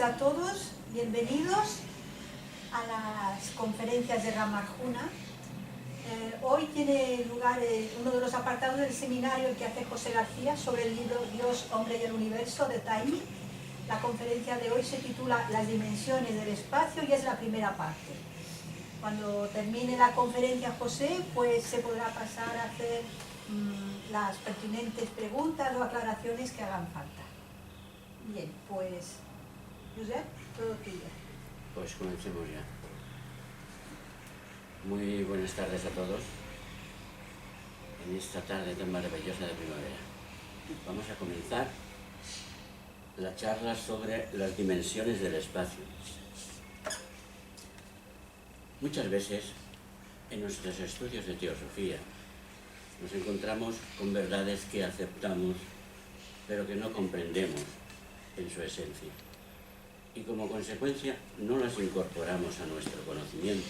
tardes a todos, bienvenidos a las conferencias de Ramarjuna. Hoy tiene lugar uno de los apartados del seminario que hace José García sobre el libro Dios, Hombre y el Universo de Taimi. La conferencia de hoy se titula Las dimensiones del espacio y es la primera parte. Cuando termine la conferencia José, pues se podrá pasar a hacer las pertinentes preguntas o aclaraciones que hagan falta. Bien, pues, Josep, todo tuyo. Pues comencemos ya. Muy buenas tardes a todos en esta tarde tan maravillosa de primavera. Vamos a comenzar la charla sobre las dimensiones del espacio. Muchas veces en nuestros estudios de teosofía nos encontramos con verdades que aceptamos pero que no comprendemos en su esencia y como consecuencia no las incorporamos a nuestro conocimiento.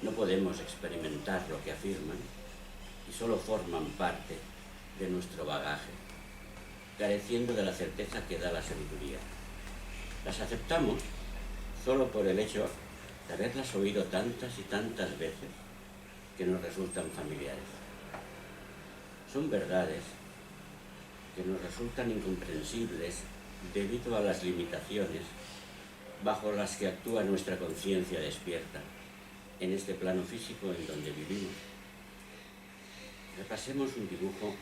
No podemos experimentar lo que afirman y solo forman parte de nuestro bagaje, careciendo de la certeza que da la sabiduría. Las aceptamos solo por el hecho de haberlas oído tantas y tantas veces que nos resultan familiares. Son verdades que nos resultan incomprensibles debido a las limitaciones bajo las que actúa nuestra conciencia despierta en este plano físico en donde vivimos. Repasemos un dibujo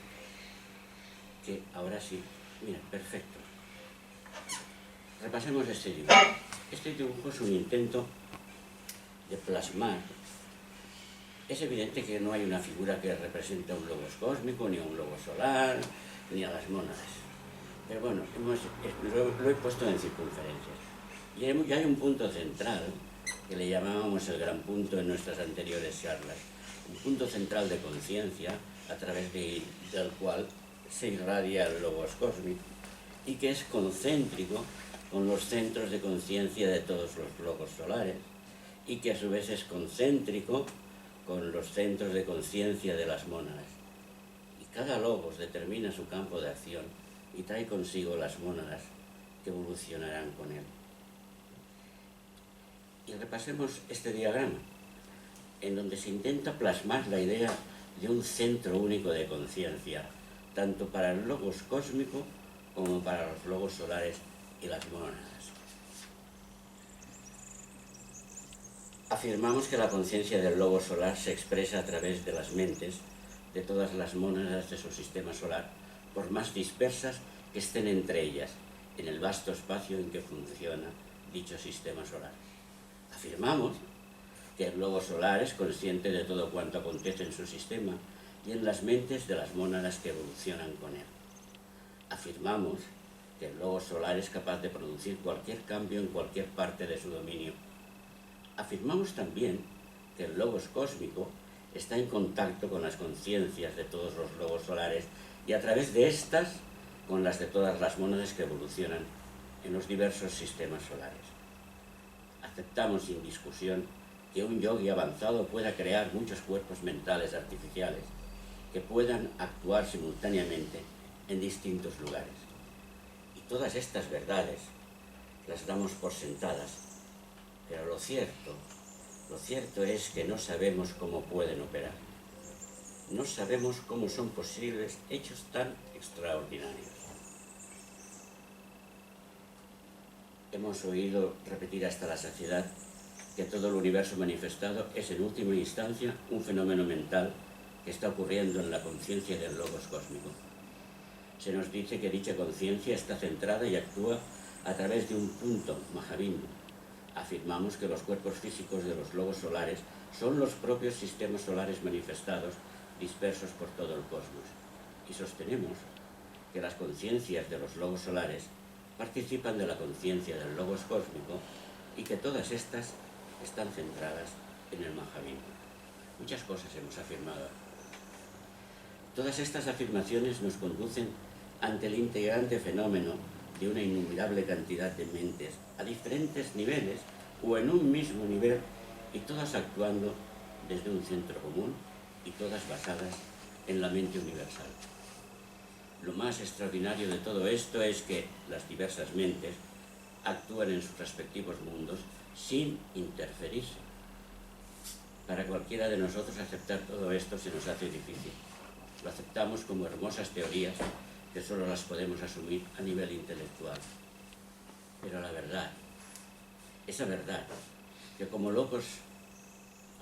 que ahora sí, mira, perfecto. Repasemos este dibujo. Este dibujo es un intento de plasmar. Es evidente que no hay una figura que represente a un logos cósmico, ni a un logos solar, ni a las mónadas. Pero bueno, lo he puesto en circunferencias. Y hay un punto central, que le llamábamos el gran punto en nuestras anteriores charlas. Un punto central de conciencia, a través del cual se irradia el logos cósmico, y que es concéntrico con los centros de conciencia de todos los logos solares, y que a su vez es concéntrico con los centros de conciencia de las mónadas. Y cada logos determina su campo de acción y trae consigo las mónadas que evolucionarán con él. Y repasemos este diagrama, en donde se intenta plasmar la idea de un centro único de conciencia, tanto para el logos cósmico como para los logos solares y las mónadas. Afirmamos que la conciencia del logo solar se expresa a través de las mentes de todas las mónadas de su sistema solar, por más dispersas que estén entre ellas, en el vasto espacio en que funciona dicho sistema solar. Afirmamos que el logo solar es consciente de todo cuanto acontece en su sistema y en las mentes de las mónadas que evolucionan con él. Afirmamos que el logo solar es capaz de producir cualquier cambio en cualquier parte de su dominio. Afirmamos también que el logos cósmico está en contacto con las conciencias de todos los logos solares y a través de estas con las de todas las mónadas que evolucionan en los diversos sistemas solares. Aceptamos sin discusión que un yogui avanzado pueda crear muchos cuerpos mentales artificiales que puedan actuar simultáneamente en distintos lugares. Y todas estas verdades las damos por sentadas, pero lo cierto es que no sabemos cómo pueden operar. No sabemos cómo son posibles hechos tan extraordinarios. Hemos oído repetir hasta la saciedad que todo el universo manifestado es en última instancia un fenómeno mental que está ocurriendo en la conciencia del logos cósmico. Se nos dice que dicha conciencia está centrada y actúa a través de un punto, Mahabindu. Afirmamos que los cuerpos físicos de los logos solares son los propios sistemas solares manifestados dispersos por todo el cosmos. Y sostenemos que las conciencias de los logos solares participan de la conciencia del logos cósmico y que todas estas están centradas en el Mahabindu. Muchas cosas hemos afirmado. Todas estas afirmaciones nos conducen ante el integrante fenómeno de una innumerable cantidad de mentes a diferentes niveles o en un mismo nivel y todas actuando desde un centro común y todas basadas en la mente universal. Lo más extraordinario de todo esto es que las diversas mentes actúan en sus respectivos mundos sin interferirse. Para cualquiera de nosotros aceptar todo esto se nos hace difícil. Lo aceptamos como hermosas teorías que solo las podemos asumir a nivel intelectual. Pero la verdad, esa verdad que como locos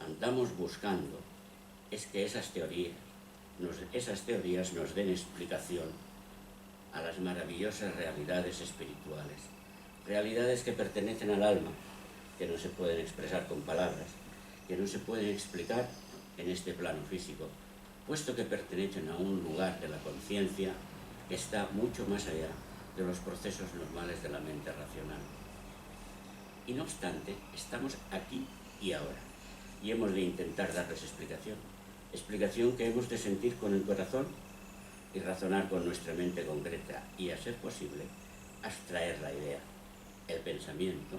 andamos buscando, es que esas teorías nos den explicación a las maravillosas realidades espirituales, realidades que pertenecen al alma, que no se pueden expresar con palabras, que no se pueden explicar en este plano físico, puesto que pertenecen a un lugar de la conciencia que está mucho más allá de los procesos normales de la mente racional. Y no obstante, estamos aquí y ahora, y hemos de intentar darles explicación que hemos de sentir con el corazón y razonar con nuestra mente concreta, y a ser posible, abstraer la idea, el pensamiento,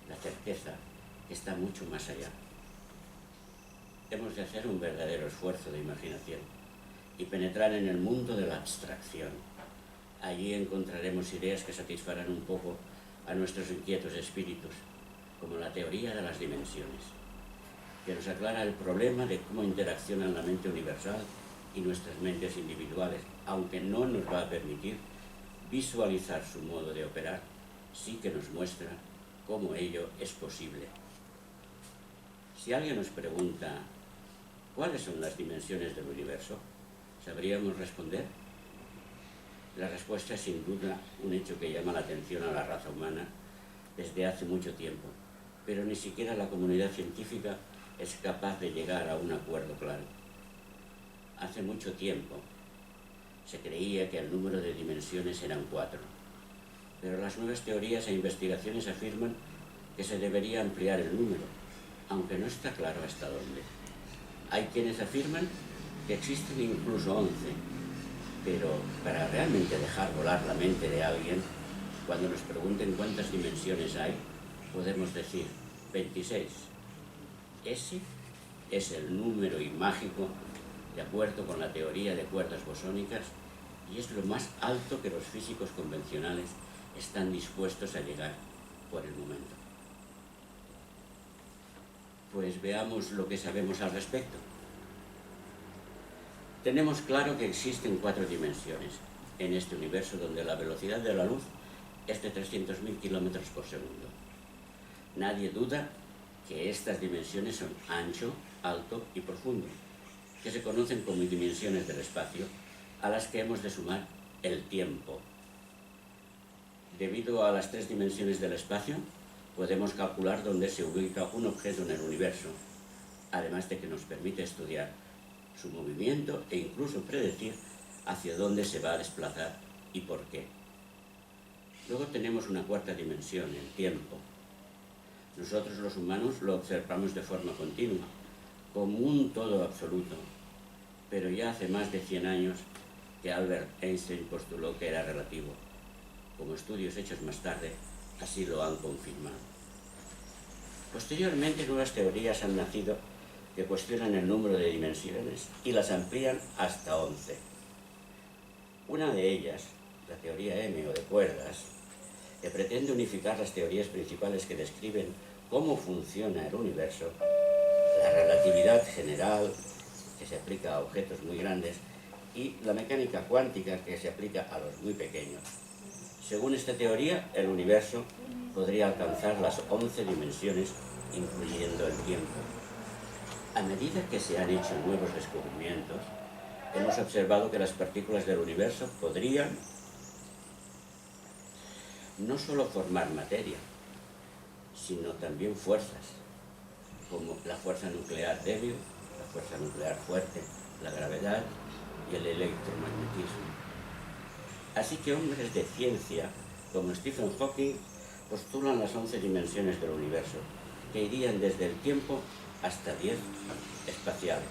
la certeza, que está mucho más allá. Hemos de hacer un verdadero esfuerzo de imaginación y penetrar en el mundo de la abstracción. Allí encontraremos ideas que satisfarán un poco a nuestros inquietos espíritus, como la teoría de las dimensiones, que nos aclara el problema de cómo interaccionan la mente universal y nuestras mentes individuales, aunque no nos va a permitir visualizar su modo de operar, sí que nos muestra cómo ello es posible. Si alguien nos pregunta ¿cuáles son las dimensiones del universo?, ¿sabríamos responder? La respuesta es sin duda un hecho que llama la atención a la raza humana desde hace mucho tiempo, pero ni siquiera la comunidad científica es capaz de llegar a un acuerdo claro. Hace mucho tiempo se creía que el número de dimensiones eran 4, pero las nuevas teorías e investigaciones afirman que se debería ampliar el número, aunque no está claro hasta dónde. Hay quienes afirman que existen incluso 11, pero para realmente dejar volar la mente de alguien, cuando nos pregunten cuántas dimensiones hay, podemos decir 26. Ese es el número mágico de acuerdo con la teoría de cuerdas bosónicas y es lo más alto que los físicos convencionales están dispuestos a llegar por el momento. Pues veamos lo que sabemos al respecto. Tenemos claro que existen 4 dimensiones en este universo donde la velocidad de la luz es de 300.000 kilómetros por segundo. Nadie duda que estas dimensiones son ancho, alto y profundo, que se conocen como dimensiones del espacio, a las que hemos de sumar el tiempo. Debido a las 3 dimensiones del espacio, podemos calcular dónde se ubica un objeto en el universo, además de que nos permite estudiar su movimiento e incluso predecir hacia dónde se va a desplazar y por qué. Luego tenemos una 4ª dimensión, el tiempo. Nosotros los humanos lo observamos de forma continua, como un todo absoluto, pero ya hace más de 100 años que Albert Einstein postuló que era relativo. Como estudios hechos más tarde, así lo han confirmado. Posteriormente, nuevas teorías han nacido que cuestionan el número de dimensiones y las amplían hasta 11. Una de ellas, la teoría M o de cuerdas, que pretende unificar las teorías principales que describen cómo funciona el universo, la relatividad general, que se aplica a objetos muy grandes, y la mecánica cuántica, que se aplica a los muy pequeños. Según esta teoría, el universo podría alcanzar las 11 dimensiones, incluyendo el tiempo. A medida que se han hecho nuevos descubrimientos, hemos observado que las partículas del universo podrían no solo formar materia, sino también fuerzas, como la fuerza nuclear débil, la fuerza nuclear fuerte, la gravedad y el electromagnetismo. Así que hombres de ciencia, como Stephen Hawking, postulan las 11 dimensiones del universo, que irían desde el tiempo hasta 10 espaciales.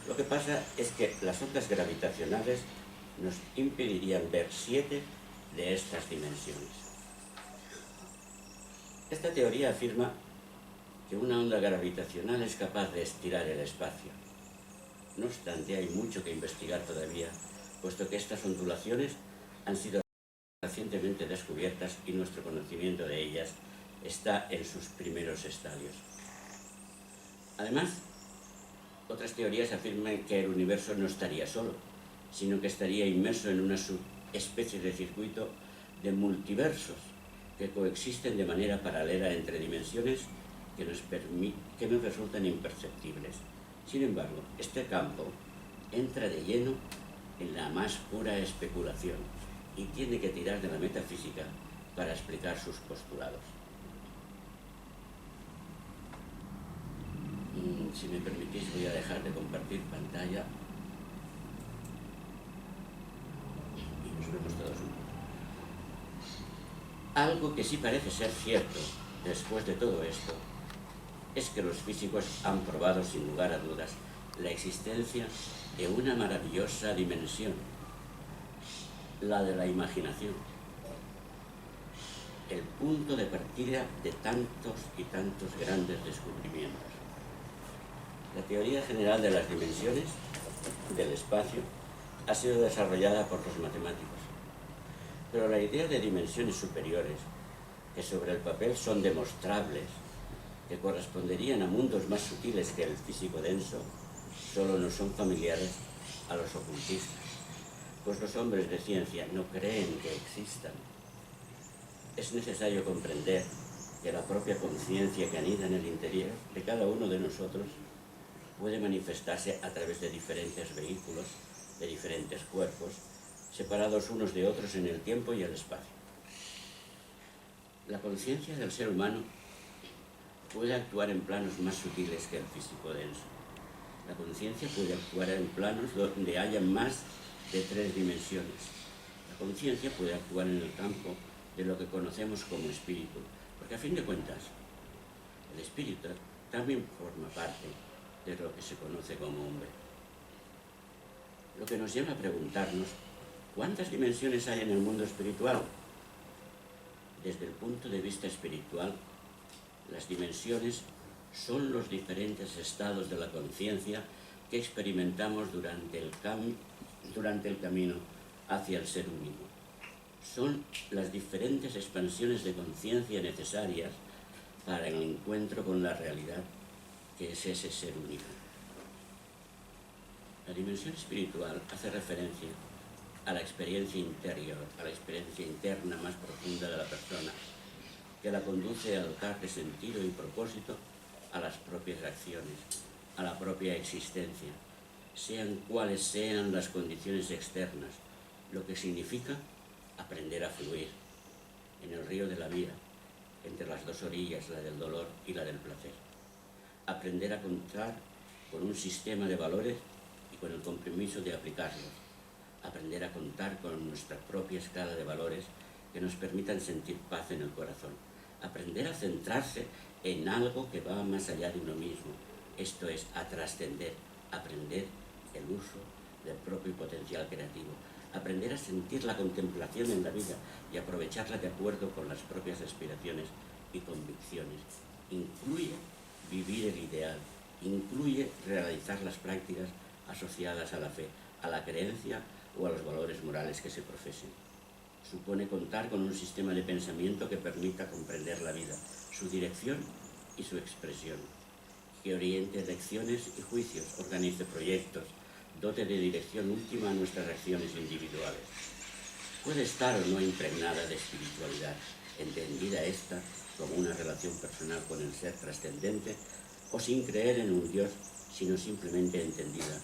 Lo que pasa es que las ondas gravitacionales nos impedirían ver 7 de estas dimensiones. Esta teoría afirma que una onda gravitacional es capaz de estirar el espacio. No obstante, hay mucho que investigar todavía, puesto que estas ondulaciones han sido recientemente descubiertas y nuestro conocimiento de ellas está en sus primeros estadios. Además, otras teorías afirman que el universo no estaría solo, sino que estaría inmerso en una subespecie de circuito de multiversos que coexisten de manera paralela entre dimensiones que nos resultan imperceptibles. Sin embargo, este campo entra de lleno en la más pura especulación y tiene que tirar de la metafísica para explicar sus postulados. Si me permitís, voy a dejar de compartir pantalla y nos vemos todos juntos. Algo que sí parece ser cierto después de todo esto es que los físicos han probado sin lugar a dudas la existencia de una maravillosa dimensión, la de la imaginación, el punto de partida de tantos y tantos grandes descubrimientos. La teoría general de las dimensiones del espacio ha sido desarrollada por los matemáticos, pero la idea de dimensiones superiores, que sobre el papel son demostrables, que corresponderían a mundos más sutiles que el físico denso, solo nos son familiares a los ocultistas, pues los hombres de ciencia no creen que existan. Es necesario comprender que la propia conciencia que anida en el interior de cada uno de nosotros puede manifestarse a través de diferentes vehículos, de diferentes cuerpos, separados unos de otros en el tiempo y el espacio. La conciencia del ser humano puede actuar en planos más sutiles que el físico denso. La conciencia puede actuar en planos donde haya más de 3 dimensiones. La conciencia puede actuar en el campo de lo que conocemos como espíritu, porque a fin de cuentas, el espíritu también forma parte de lo que se conoce como hombre. Lo que nos lleva a preguntarnos, ¿cuántas dimensiones hay en el mundo espiritual? Desde el punto de vista espiritual, las dimensiones son los diferentes estados de la conciencia que experimentamos durante el camino hacia el ser único. Son las diferentes expansiones de conciencia necesarias para el encuentro con la realidad que es ese ser único. La dimensión espiritual hace referencia a la experiencia interior, a la experiencia interna más profunda de la persona, que la conduce a dotar de sentido y propósito a las propias acciones, a la propia existencia, sean cuales sean las condiciones externas, lo que significa aprender a fluir en el río de la vida, entre las dos orillas, la del dolor y la del placer. Aprender a contar con un sistema de valores y con el compromiso de aplicarlos. Aprender a contar con nuestra propia escala de valores que nos permitan sentir paz en el corazón. Aprender a centrarse en algo que va más allá de uno mismo, esto es, a trascender, aprender el uso del propio potencial creativo, aprender a sentir la contemplación en la vida y aprovecharla de acuerdo con las propias aspiraciones y convicciones. Incluye vivir el ideal, incluye realizar las prácticas asociadas a la fe, a la creencia o a los valores morales que se profesen. Supone contar con un sistema de pensamiento que permita comprender la vida, su dirección y su expresión, que oriente elecciones y juicios, organice proyectos, dote de dirección última a nuestras acciones individuales. Puede estar o no impregnada de espiritualidad, entendida esta como una relación personal con el ser trascendente, o sin creer en un Dios, sino simplemente entendida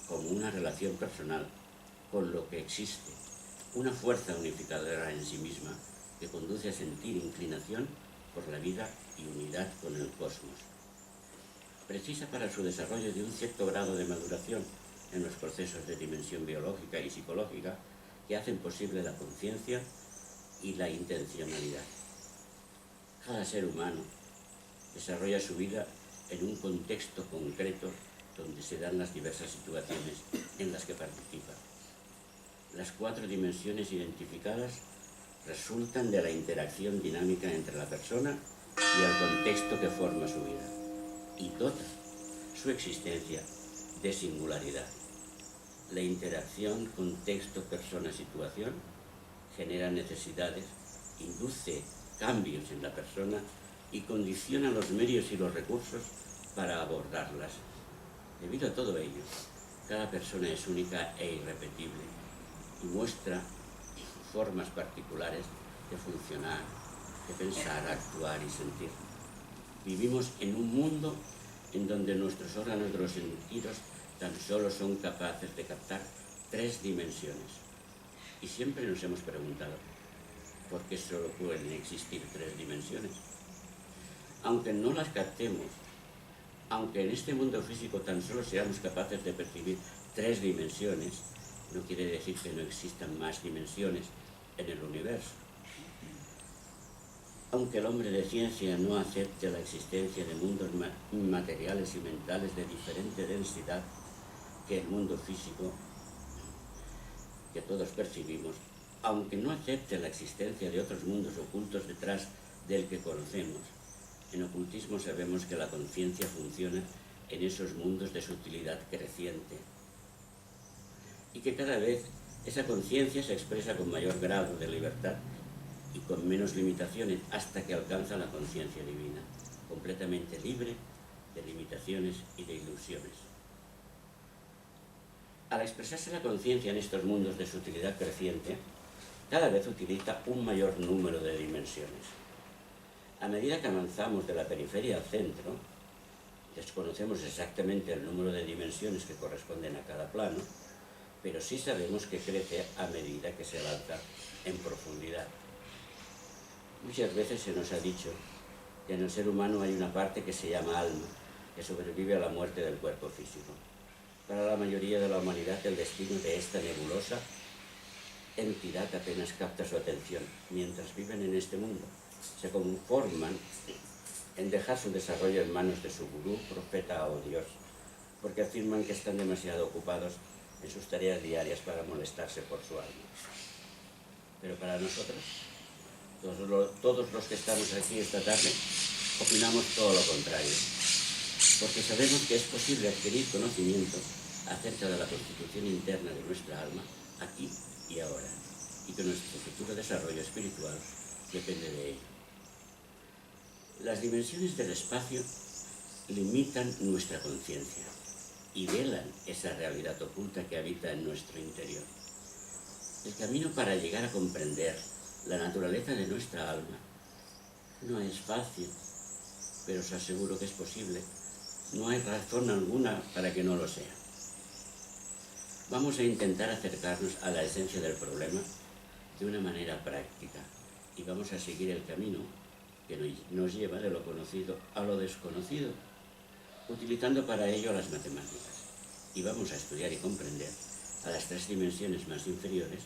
como una relación personal con lo que existe, una fuerza unificadora en sí misma que conduce a sentir inclinación por la vida y unidad con el cosmos. Precisa para su desarrollo de un cierto grado de maduración en los procesos de dimensión biológica y psicológica que hacen posible la conciencia y la intencionalidad. Cada ser humano desarrolla su vida en un contexto concreto donde se dan las diversas situaciones en las que participa. Las 4 dimensiones identificadas resultan de la interacción dinámica entre la persona y el contexto que forma su vida, y dota su existencia de singularidad. La interacción contexto-persona-situación genera necesidades, induce cambios en la persona y condiciona los medios y los recursos para abordarlas. Debido a todo ello, cada persona es única e irrepetible y muestra formas particulares de funcionar, de pensar, actuar y sentir. Vivimos en un mundo en donde nuestros órganos de los sentidos tan solo son capaces de captar 3 dimensiones. Y siempre nos hemos preguntado, ¿por qué solo pueden existir 3 dimensiones? Aunque no las captemos, aunque en este mundo físico tan solo seamos capaces de percibir 3 dimensiones, no quiere decir que no existan más dimensiones en el universo. Aunque el hombre de ciencia no acepte la existencia de mundos materiales y mentales de diferente densidad que el mundo físico que todos percibimos, aunque no acepte la existencia de otros mundos ocultos detrás del que conocemos, en ocultismo sabemos que la conciencia funciona en esos mundos de sutilidad creciente y que cada vez esa conciencia se expresa con mayor grado de libertad y con menos limitaciones hasta que alcanza la conciencia divina, completamente libre de limitaciones y de ilusiones. Al expresarse la conciencia en estos mundos de sutilidad creciente, cada vez utiliza un mayor número de dimensiones. A medida que avanzamos de la periferia al centro, desconocemos exactamente el número de dimensiones que corresponden a cada plano, pero sí sabemos que crece a medida que se avanza en profundidad. Muchas veces se nos ha dicho que en el ser humano hay una parte que se llama alma, que sobrevive a la muerte del cuerpo físico. Para la mayoría de la humanidad, el destino de esta nebulosa entidad apenas capta su atención. Mientras viven en este mundo, se conforman en dejar su desarrollo en manos de su gurú, profeta o Dios, porque afirman que están demasiado ocupados en sus tareas diarias para molestarse por su alma. Pero para nosotros, todos los que estamos aquí esta tarde, opinamos todo lo contrario, porque sabemos que es posible adquirir conocimiento acerca de la constitución interna de nuestra alma aquí y ahora, y que nuestro futuro desarrollo espiritual depende de ello. Las dimensiones del espacio limitan nuestra conciencia y velan esa realidad oculta que habita en nuestro interior. El camino para llegar a comprender la naturaleza de nuestra alma no es fácil, pero os aseguro que es posible. No hay razón alguna para que no lo sea. Vamos a intentar acercarnos a la esencia del problema de una manera práctica y vamos a seguir el camino que nos lleva de lo conocido a lo desconocido, utilizando para ello las matemáticas. Y vamos a estudiar y comprender a las 3 dimensiones más inferiores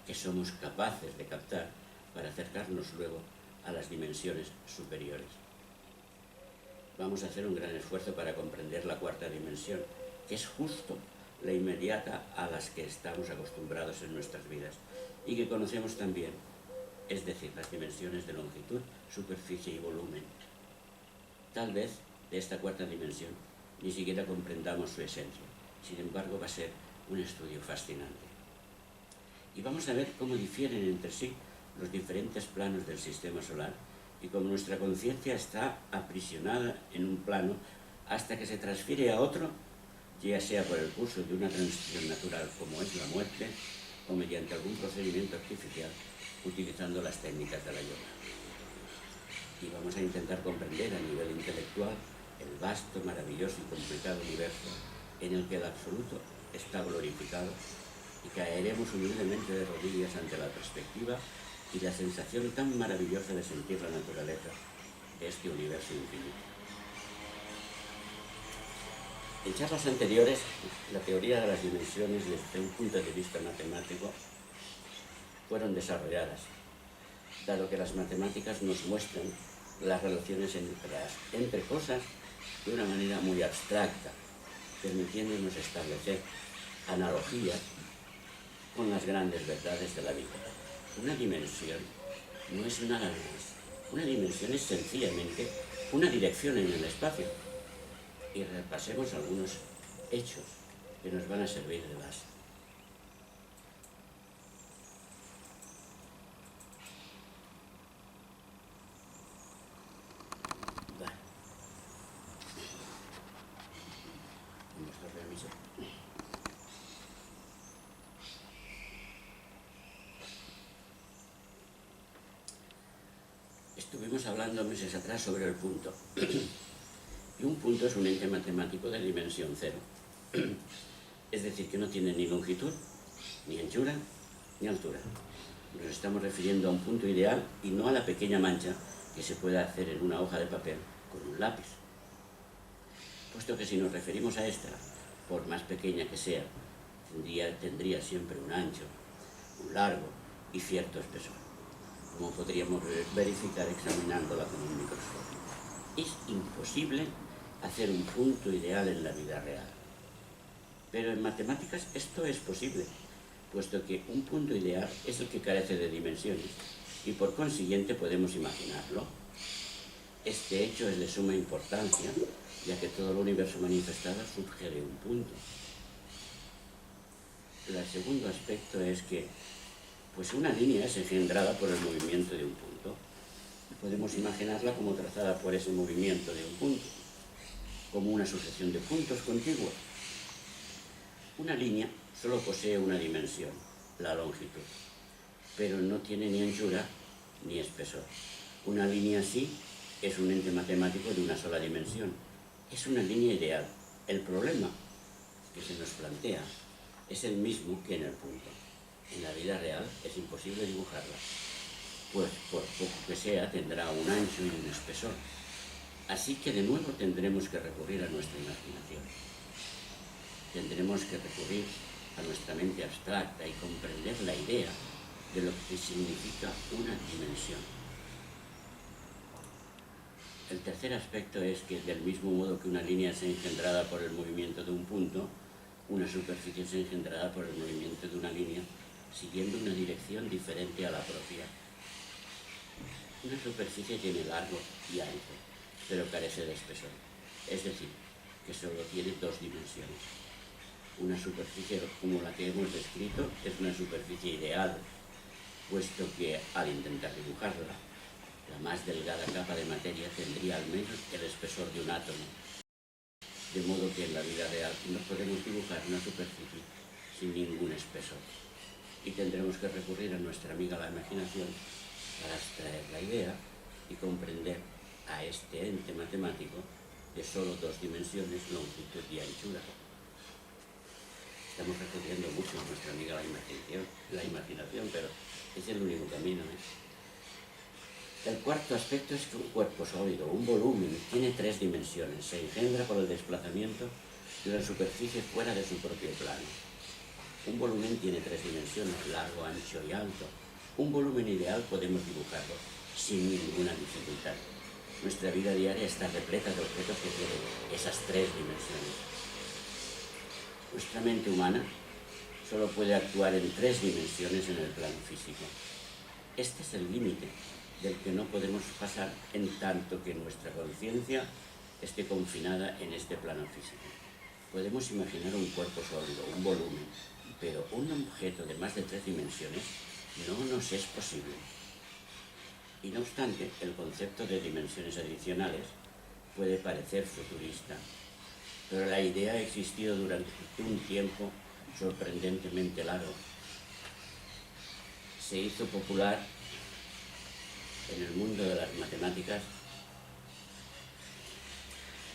que somos capaces de captar para acercarnos luego a las dimensiones superiores. Vamos a hacer un gran esfuerzo para comprender la 4ª dimensión, que es justo la inmediata a las que estamos acostumbrados en nuestras vidas y que conocemos también, es decir, las dimensiones de longitud, superficie y volumen. Tal vez de esta 4ª dimensión ni siquiera comprendamos su esencia, sin embargo va a ser un estudio fascinante. Y vamos a ver cómo difieren entre sí los diferentes planos del sistema solar y cómo nuestra conciencia está aprisionada en un plano hasta que se transfiere a otro, ya sea por el curso de una transición natural como es la muerte o mediante algún procedimiento artificial utilizando las técnicas de la yoga. Y vamos a intentar comprender a nivel intelectual el vasto, maravilloso y complicado universo en el que el absoluto está glorificado y caeremos humildemente de rodillas ante la perspectiva y la sensación tan maravillosa de sentir la naturaleza de este universo infinito. En charlas anteriores, la teoría de las dimensiones desde un punto de vista matemático fueron desarrolladas, dado que las matemáticas nos muestran las relaciones entre cosas de una manera muy abstracta, permitiéndonos establecer analogías con las grandes verdades de la vida. Una dimensión no es nada más. Una dimensión es sencillamente una dirección en el espacio. Y repasemos algunos hechos que nos van a servir de base. Estuvimos hablando meses atrás sobre el punto. Y un punto es un ente matemático de dimensión cero. Es decir, que no tiene ni longitud, ni anchura, ni altura. Nos estamos refiriendo a un punto ideal y no a la pequeña mancha que se puede hacer en una hoja de papel con un lápiz. Puesto que si nos referimos a esta, por más pequeña que sea, tendría siempre un ancho, un largo y cierto espesor, como podríamos verificar examinándola con un microscopio. Es imposible hacer un punto ideal en la vida real. Pero en matemáticas esto es posible, puesto que un punto ideal es el que carece de dimensiones y por consiguiente podemos imaginarlo. Este hecho es de suma importancia, ya que todo el universo manifestado surge de un punto. El segundo aspecto es que una línea es engendrada por el movimiento de un punto. Podemos imaginarla como trazada por ese movimiento de un punto, como una sucesión de puntos contiguos. Una línea solo posee una dimensión, la longitud, pero no tiene ni anchura ni espesor. Una línea así es un ente matemático de una sola dimensión. Es una línea ideal. El problema que se nos plantea es el mismo que en el punto. En la vida real es imposible dibujarla, pues por poco que sea tendrá un ancho y un espesor. Así que de nuevo tendremos que recurrir a nuestra imaginación. Tendremos que recurrir a nuestra mente abstracta y comprender la idea de lo que significa una dimensión. El tercer aspecto es que, del mismo modo que una línea es engendrada por el movimiento de un punto, una superficie es engendrada por el movimiento de una línea siguiendo una dirección diferente a la propia. Una superficie tiene largo y ancho, pero carece de espesor, es decir, que solo tiene dos dimensiones. Una superficie como la que hemos descrito es una superficie ideal, puesto que al intentar dibujarla, la más delgada capa de materia tendría al menos el espesor de un átomo, de modo que en la vida real no podemos dibujar una superficie sin ningún espesor. Y tendremos que recurrir a nuestra amiga la imaginación para abstraer la idea y comprender a este ente matemático de solo dos dimensiones, longitud y anchura. Estamos recurriendo mucho a nuestra amiga la imaginación, pero es el único camino. El cuarto aspecto es que un cuerpo sólido, un volumen, tiene tres dimensiones. Se engendra por el desplazamiento de la superficie fuera de su propio plano. Un volumen tiene tres dimensiones, largo, ancho y alto. Un volumen ideal podemos dibujarlo sin ninguna dificultad. Nuestra vida diaria está repleta de objetos que tienen esas tres dimensiones. Nuestra mente humana solo puede actuar en tres dimensiones en el plano físico. Este es el límite del que no podemos pasar en tanto que nuestra conciencia esté confinada en este plano físico. Podemos imaginar un cuerpo sólido, un volumen, pero un objeto de más de tres dimensiones no nos es posible. Y no obstante, el concepto de dimensiones adicionales puede parecer futurista, pero la idea ha existido durante un tiempo sorprendentemente largo. Se hizo popular en el mundo de las matemáticas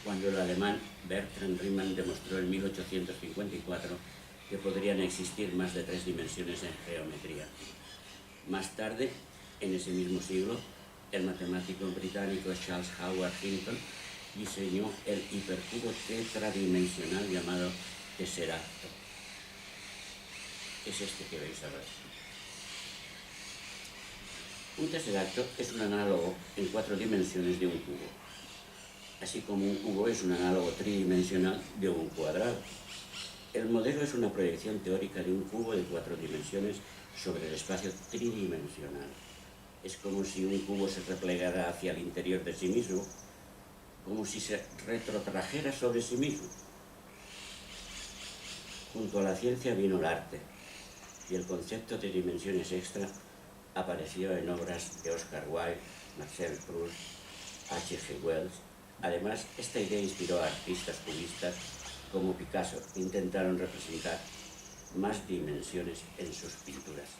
cuando el alemán Bertrand Riemann demostró en 1854 que podrían existir más de tres dimensiones en geometría. Más tarde, en ese mismo siglo, el matemático británico Charles Howard Hinton diseñó el hipercubo tetradimensional llamado tesseracto. Es este que veis ahora. Un tesseracto es un análogo en 4 dimensiones de un cubo, así como un cubo es un análogo tridimensional de un cuadrado. El modelo es una proyección teórica de un cubo de 4 dimensiones sobre el espacio tridimensional. Es como si un cubo se replegara hacia el interior de sí mismo, como si se retrotrajera sobre sí mismo. Junto a la ciencia vino el arte, y el concepto de dimensiones extra apareció en obras de Oscar Wilde, Marcel Proust, H.G. Wells. Además, esta idea inspiró a artistas cubistas como Picasso, que intentaron representar más dimensiones en sus pinturas.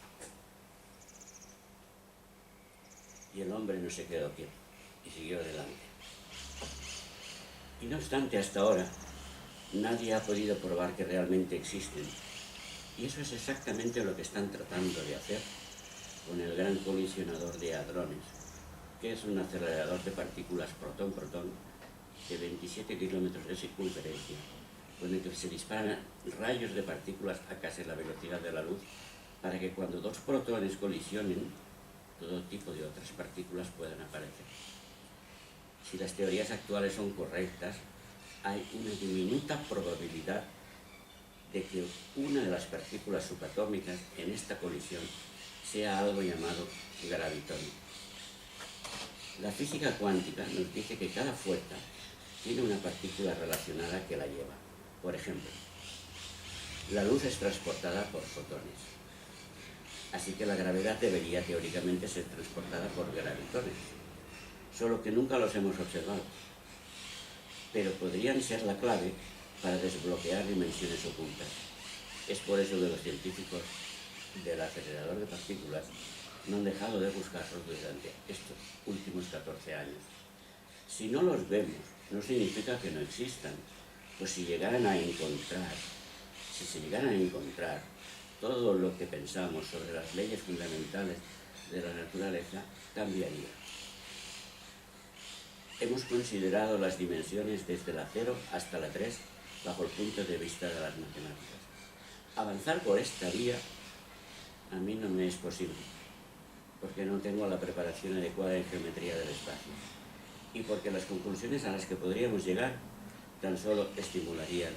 Y el hombre no se quedó quieto y siguió adelante. Y no obstante, hasta ahora, nadie ha podido probar que realmente existen. Y eso es exactamente lo que están tratando de hacer con el gran colisionador de hadrones, que es un acelerador de partículas protón-protón de 27 kilómetros de circunferencia, con el que se disparan rayos de partículas a casi la velocidad de la luz, para que cuando dos protones colisionen, todo tipo de otras partículas puedan aparecer. Si las teorías actuales son correctas, hay una diminuta probabilidad de que una de las partículas subatómicas en esta colisión sea algo llamado gravitón. La física cuántica nos dice que cada fuerza tiene una partícula relacionada que la lleva. Por ejemplo, la luz es transportada por fotones, así que la gravedad debería teóricamente ser transportada por gravitones, solo que nunca los hemos observado, pero podrían ser la clave para desbloquear dimensiones ocultas. Es por eso que los científicos del acelerador de partículas no han dejado de buscarlos durante estos últimos 14 años. Si no los vemos, no significa que no existan, pues si se llegaran a encontrar todo lo que pensamos sobre las leyes fundamentales de la naturaleza, cambiaría. Hemos considerado las dimensiones desde la 0 hasta la 3 bajo el punto de vista de las matemáticas. Avanzar por esta vía a mí no me es posible, porque no tengo la preparación adecuada en geometría del espacio y porque las conclusiones a las que podríamos llegar tan solo estimularían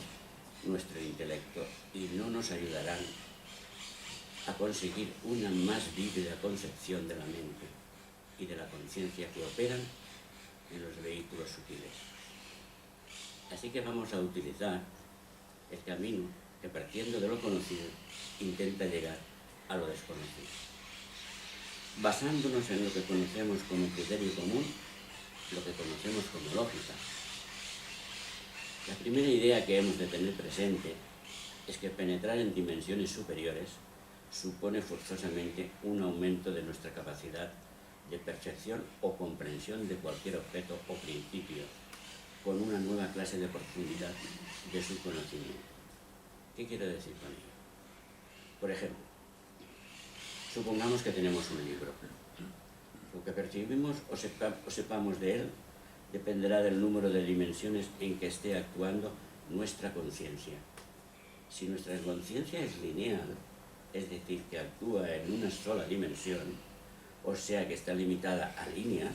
nuestro intelecto y no nos ayudarán a conseguir una más vívida concepción de la mente y de la conciencia que operan en los vehículos sutiles. Así que vamos a utilizar el camino que, partiendo de lo conocido, intenta llegar a lo desconocido. Basándonos en lo que conocemos como criterio común, lo que conocemos como lógica. La primera idea que hemos de tener presente es que penetrar en dimensiones superiores supone forzosamente un aumento de nuestra capacidad de percepción o comprensión de cualquier objeto o principio, con una nueva clase de profundidad de su conocimiento. ¿Qué quiero decir con ello? Por ejemplo, supongamos que tenemos un libro. Lo que percibimos o sepamos de él dependerá del número de dimensiones en que esté actuando nuestra conciencia. Si nuestra conciencia es lineal, es decir, que actúa en una sola dimensión, o sea que está limitada a líneas,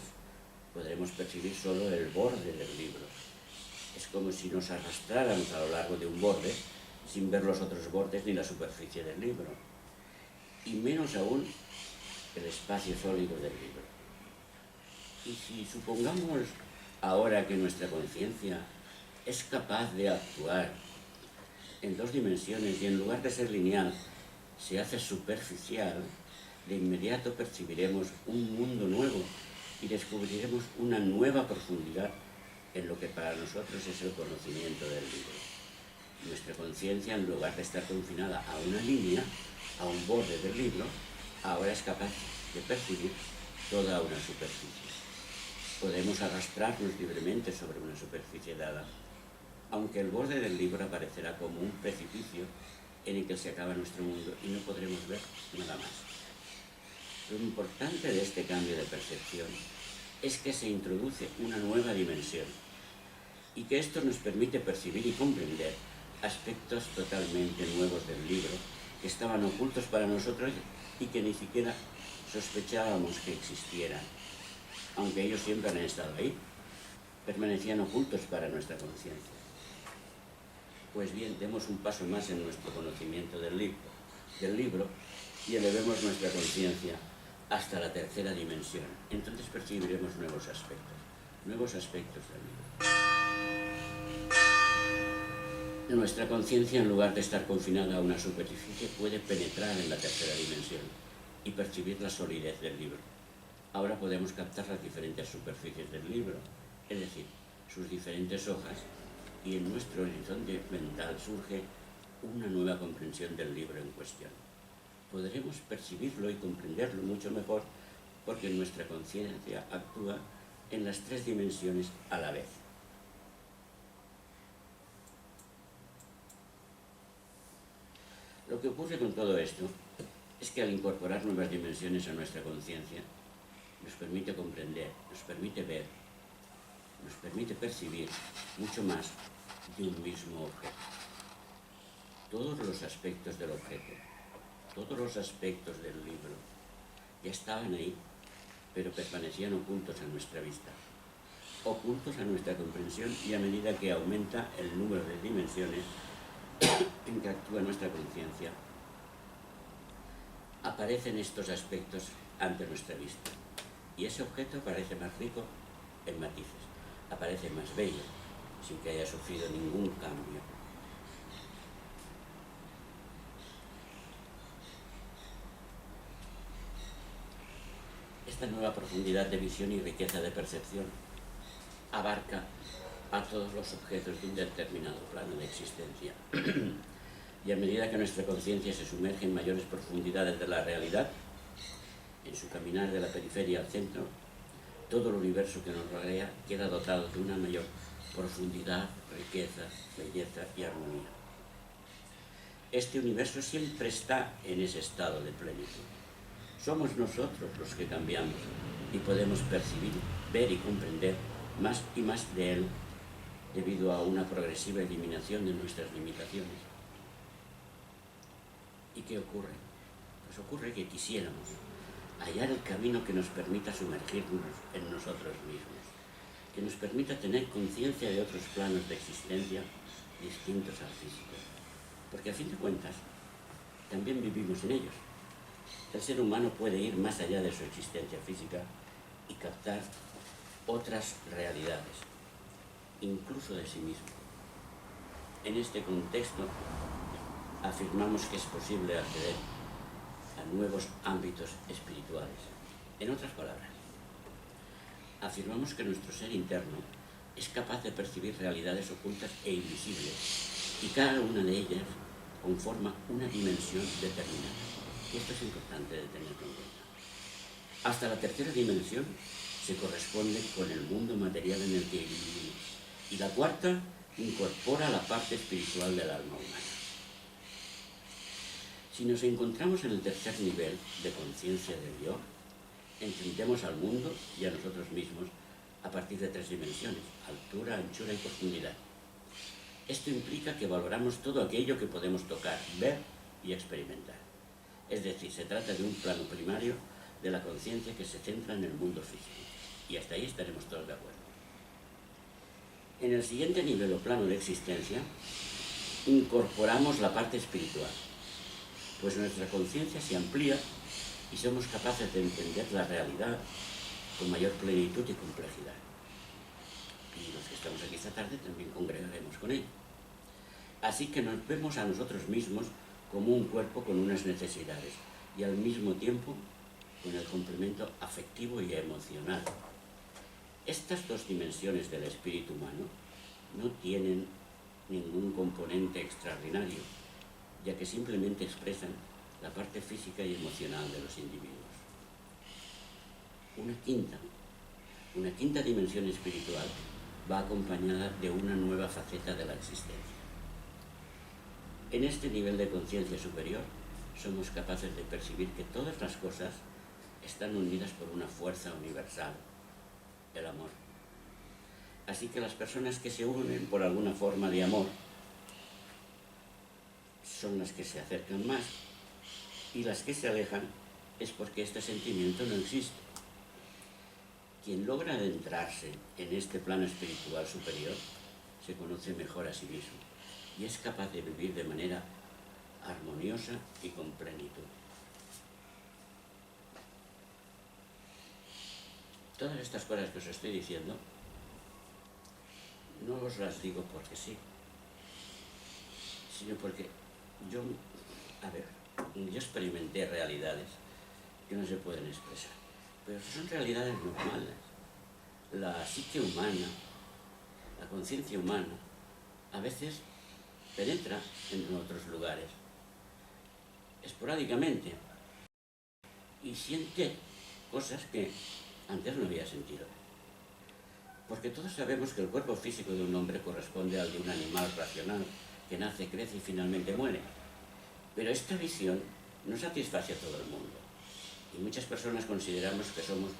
podremos percibir solo el borde del libro. Es como si nos arrastráramos a lo largo de un borde sin ver los otros bordes ni la superficie del libro, y menos aún el espacio sólido del libro. Y si supongamos ahora que nuestra conciencia es capaz de actuar en dos dimensiones y en lugar de ser lineal se hace superficial, de inmediato percibiremos un mundo nuevo y descubriremos una nueva profundidad en lo que para nosotros es el conocimiento del libro. Nuestra conciencia, en lugar de estar confinada a una línea, a un borde del libro, ahora es capaz de percibir toda una superficie. Podemos arrastrarnos libremente sobre una superficie dada, aunque el borde del libro aparecerá como un precipicio en el que se acaba nuestro mundo y no podremos ver nada más. Lo importante de este cambio de percepción es que se introduce una nueva dimensión y que esto nos permite percibir y comprender aspectos totalmente nuevos del libro que estaban ocultos para nosotros y que ni siquiera sospechábamos que existieran, aunque ellos siempre han estado ahí, permanecían ocultos para nuestra conciencia. Pues bien, demos un paso más en nuestro conocimiento del libro y elevemos nuestra conciencia hasta la tercera dimensión. Entonces percibiremos nuevos aspectos del libro. Nuestra conciencia, en lugar de estar confinada a una superficie, puede penetrar en la tercera dimensión y percibir la solidez del libro. Ahora podemos captar las diferentes superficies del libro, es decir, sus diferentes hojas, y en nuestro horizonte mental surge una nueva comprensión del libro en cuestión. Podremos percibirlo y comprenderlo mucho mejor porque nuestra conciencia actúa en las tres dimensiones a la vez. Lo que ocurre con todo esto es que al incorporar nuevas dimensiones a nuestra conciencia, nos permite comprender, nos permite ver, nos permite percibir mucho más de un mismo objeto. Todos los aspectos del objeto, todos los aspectos del libro, ya estaban ahí, pero permanecían ocultos a nuestra vista, ocultos a nuestra comprensión, y a medida que aumenta el número de dimensiones en que actúa nuestra conciencia, aparecen estos aspectos ante nuestra vista, y ese objeto parece más rico en matices, aparece más bello, sin que haya sufrido ningún cambio. Esta nueva profundidad de visión y riqueza de percepción abarca a todos los objetos de un determinado plano de existencia. Y a medida que nuestra conciencia se sumerge en mayores profundidades de la realidad, en su caminar de la periferia al centro, todo el universo que nos rodea queda dotado de una mayor profundidad, riqueza, belleza y armonía. Este universo siempre está en ese estado de plenitud. Somos nosotros los que cambiamos y podemos percibir, ver y comprender más y más de él debido a una progresiva eliminación de nuestras limitaciones. ¿Y qué ocurre? Pues ocurre que quisiéramos hallar el camino que nos permita sumergirnos en nosotros mismos, que nos permita tener conciencia de otros planos de existencia distintos al físico, porque a fin de cuentas también vivimos en ellos. El ser humano puede ir más allá de su existencia física y captar otras realidades, incluso de sí mismo. En este contexto, afirmamos que es posible acceder a nuevos ámbitos espirituales. En otras palabras, afirmamos que nuestro ser interno es capaz de percibir realidades ocultas e invisibles, y cada una de ellas conforma una dimensión determinada. Y esto es importante de tenerlo en cuenta. Hasta la tercera dimensión se corresponde con el mundo material en el que vivimos, y la cuarta incorpora la parte espiritual del alma humana. Si nos encontramos en el tercer nivel de conciencia del yo, entendemos al mundo y a nosotros mismos a partir de tres dimensiones: altura, anchura y profundidad. Esto implica que valoramos todo aquello que podemos tocar, ver y experimentar. Es decir, se trata de un plano primario de la conciencia que se centra en el mundo físico. Y hasta ahí estaremos todos de acuerdo. En el siguiente nivel o plano de existencia, incorporamos la parte espiritual, pues nuestra conciencia se amplía y somos capaces de entender la realidad con mayor plenitud y complejidad. Y los que estamos aquí esta tarde también congregaremos con ello. Así que nos vemos a nosotros mismos como un cuerpo con unas necesidades y al mismo tiempo con el complemento afectivo y emocional. Estas dos dimensiones del espíritu humano no tienen ningún componente extraordinario, ya que simplemente expresan la parte física y emocional de los individuos. Una quinta dimensión espiritual va acompañada de una nueva faceta de la existencia. En este nivel de conciencia superior somos capaces de percibir que todas las cosas están unidas por una fuerza universal, el amor. Así que las personas que se unen por alguna forma de amor son las que se acercan más, y las que se alejan es porque este sentimiento no existe. Quien logra adentrarse en este plano espiritual superior se conoce mejor a sí mismo y es capaz de vivir de manera armoniosa y con plenitud. Todas estas cosas que os estoy diciendo no os las digo porque sí, sino porque yo experimenté realidades que no se pueden expresar, pero son realidades normales. La psique humana, la conciencia humana, a veces penetra en otros lugares, esporádicamente, y siente cosas que antes no había sentido. Porque todos sabemos que el cuerpo físico de un hombre corresponde al de un animal racional, que nace, crece y finalmente muere. Pero esta visión no satisface a todo el mundo. Y muchas personas consideramos que somos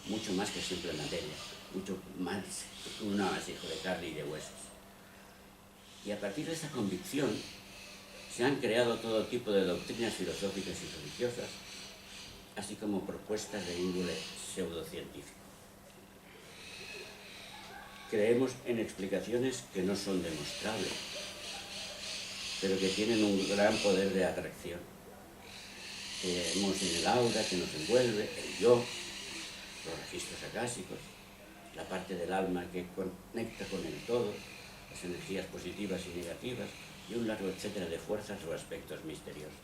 mucho más que simple materia, mucho más que un amasijo de carne y de huesos. Y a partir de esa convicción se han creado todo tipo de doctrinas filosóficas y religiosas, así como propuestas de índole pseudocientífico. Creemos en explicaciones que no son demostrables, pero que tienen un gran poder de atracción. Creemos en el aura que nos envuelve, el yo, los registros acásicos, la parte del alma que conecta con el todo, las energías positivas y negativas, y un largo etcétera de fuerzas o aspectos misteriosos.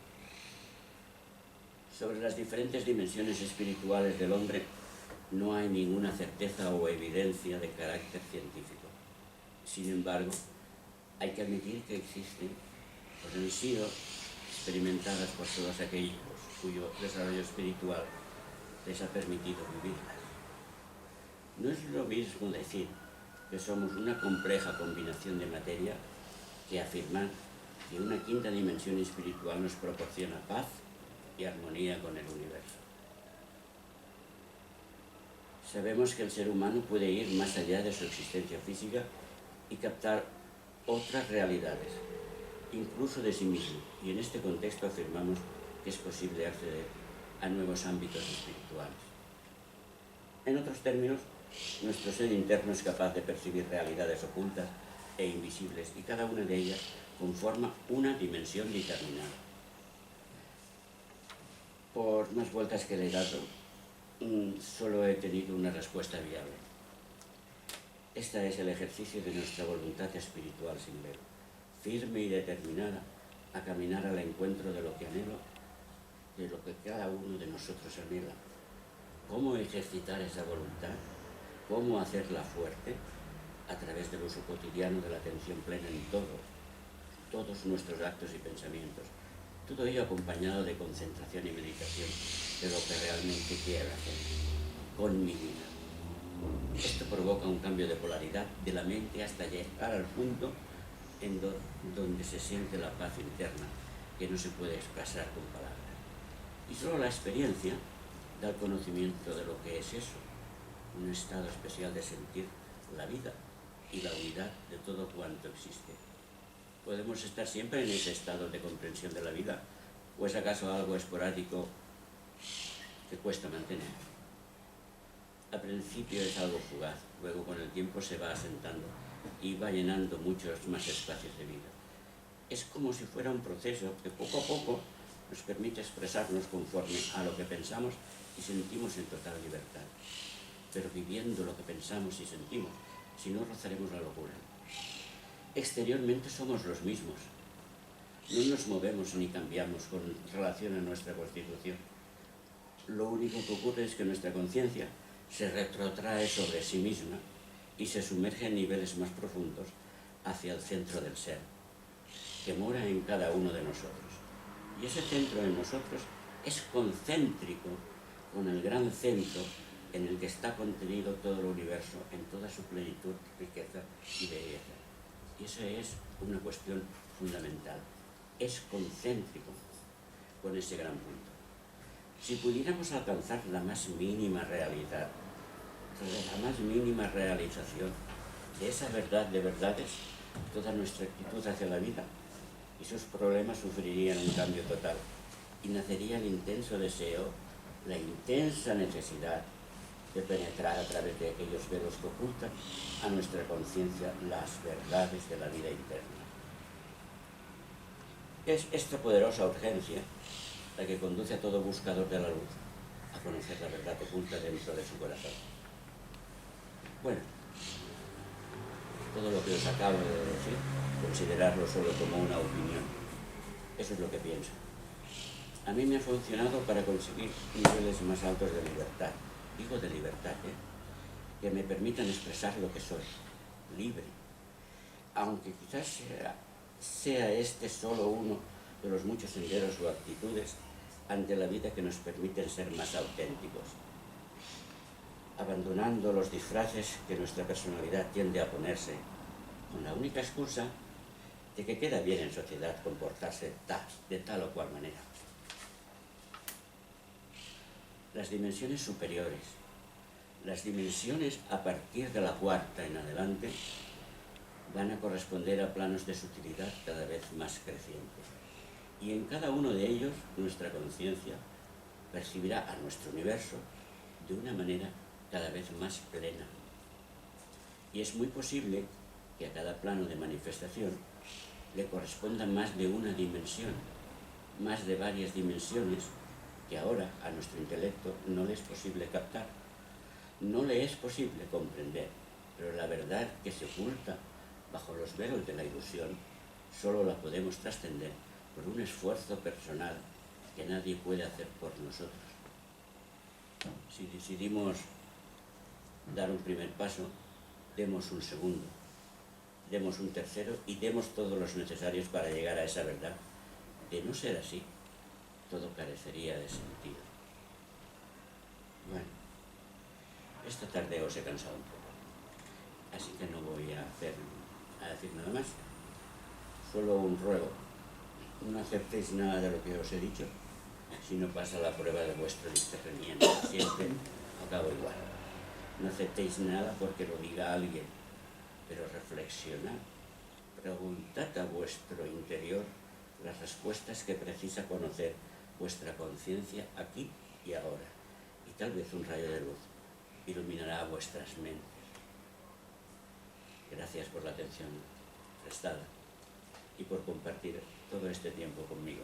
Sobre las diferentes dimensiones espirituales del hombre no hay ninguna certeza o evidencia de carácter científico. Sin embargo, hay que admitir que existen, pues han sido experimentadas por todos aquellos cuyo desarrollo espiritual les ha permitido vivirlas. No es lo mismo decir que somos una compleja combinación de materia que afirmar que una quinta dimensión espiritual nos proporciona paz y armonía con el universo. Sabemos que el ser humano puede ir más allá de su existencia física y captar otras realidades, incluso de sí mismo, y en este contexto afirmamos que es posible acceder a nuevos ámbitos espirituales. En otros términos, nuestro ser interno es capaz de percibir realidades ocultas e invisibles, y cada una de ellas conforma una dimensión determinada. Por más vueltas que le he dado, solo he tenido una respuesta viable. Este es el ejercicio de nuestra voluntad espiritual sin velo, firme y determinada a caminar al encuentro de lo que anhelo, de lo que cada uno de nosotros anhela. ¿Cómo ejercitar esa voluntad? ¿Cómo hacerla fuerte? A través del uso cotidiano de la atención plena en todos nuestros actos y pensamientos. Todo ello acompañado de concentración y meditación de lo que realmente quiero hacer con mi vida. Esto provoca un cambio de polaridad de la mente hasta llegar al punto en donde se siente la paz interna, que no se puede expresar con palabras. Y solo la experiencia da el conocimiento de lo que es eso, un estado especial de sentir la vida y la unidad de todo cuanto existe. ¿Podemos estar siempre en ese estado de comprensión de la vida? ¿O es acaso algo esporádico que cuesta mantener? Al principio es algo fugaz, luego con el tiempo se va asentando y va llenando muchos más espacios de vida. Es como si fuera un proceso que poco a poco nos permite expresarnos conforme a lo que pensamos y sentimos en total libertad. Pero viviendo lo que pensamos y sentimos, si no rozaremos la locura. Exteriormente somos los mismos. No nos movemos ni cambiamos con relación a nuestra constitución. Lo único que ocurre es que nuestra conciencia se retrotrae sobre sí misma y se sumerge en niveles más profundos hacia el centro del ser, que mora en cada uno de nosotros. Y ese centro en nosotros es concéntrico con el gran centro en el que está contenido todo el universo en toda su plenitud, riqueza y belleza. Y esa es una cuestión fundamental. Es concéntrico con ese gran punto. Si pudiéramos alcanzar la más mínima realidad, la más mínima realización de esa verdad de verdades, toda nuestra actitud hacia la vida y sus problemas sufrirían un cambio total y nacería el intenso deseo, la intensa necesidad de penetrar a través de aquellos velos que ocultan a nuestra conciencia las verdades de la vida interna. Es esta poderosa urgencia la que conduce a todo buscador de la luz a conocer la verdad oculta dentro de su corazón. Bueno, todo lo que os acabo de decir, considerarlo solo como una opinión. Eso es lo que pienso. A mí me ha funcionado para conseguir niveles más altos de libertad. Digo de libertad, que me permitan expresar lo que soy, libre. Aunque quizás sea este solo uno de los muchos senderos o actitudes ante la vida que nos permiten ser más auténticos. abandonando los disfraces que nuestra personalidad tiende a ponerse, con la única excusa de que queda bien en sociedad comportarse de tal o cual manera. Las dimensiones superiores, las dimensiones a partir de la cuarta en adelante, van a corresponder a planos de sutilidad cada vez más crecientes. Y en cada uno de ellos nuestra conciencia percibirá a nuestro universo de una manera cada vez más plena. Y es muy posible que a cada plano de manifestación le corresponda más de una dimensión, más de varias dimensiones que ahora a nuestro intelecto no le es posible captar, no le es posible comprender, pero la verdad que se oculta bajo los velos de la ilusión solo la podemos trascender por un esfuerzo personal que nadie puede hacer por nosotros. Si decidimos dar un primer paso, demos un segundo, demos un tercero y demos todos los necesarios para llegar a esa verdad. De no ser así, todo carecería de sentido. Bueno, esta tarde os he cansado un poco, así que no voy a decir nada más. Solo un ruego: no aceptéis nada de lo que os he dicho si no pasa la prueba de vuestro discernimiento. Siempre acabo igual. No aceptéis nada porque lo diga alguien, pero reflexionad, preguntad a vuestro interior las respuestas que precisa conocer vuestra conciencia aquí y ahora, y tal vez un rayo de luz iluminará vuestras mentes. Gracias por la atención prestada y por compartir todo este tiempo conmigo.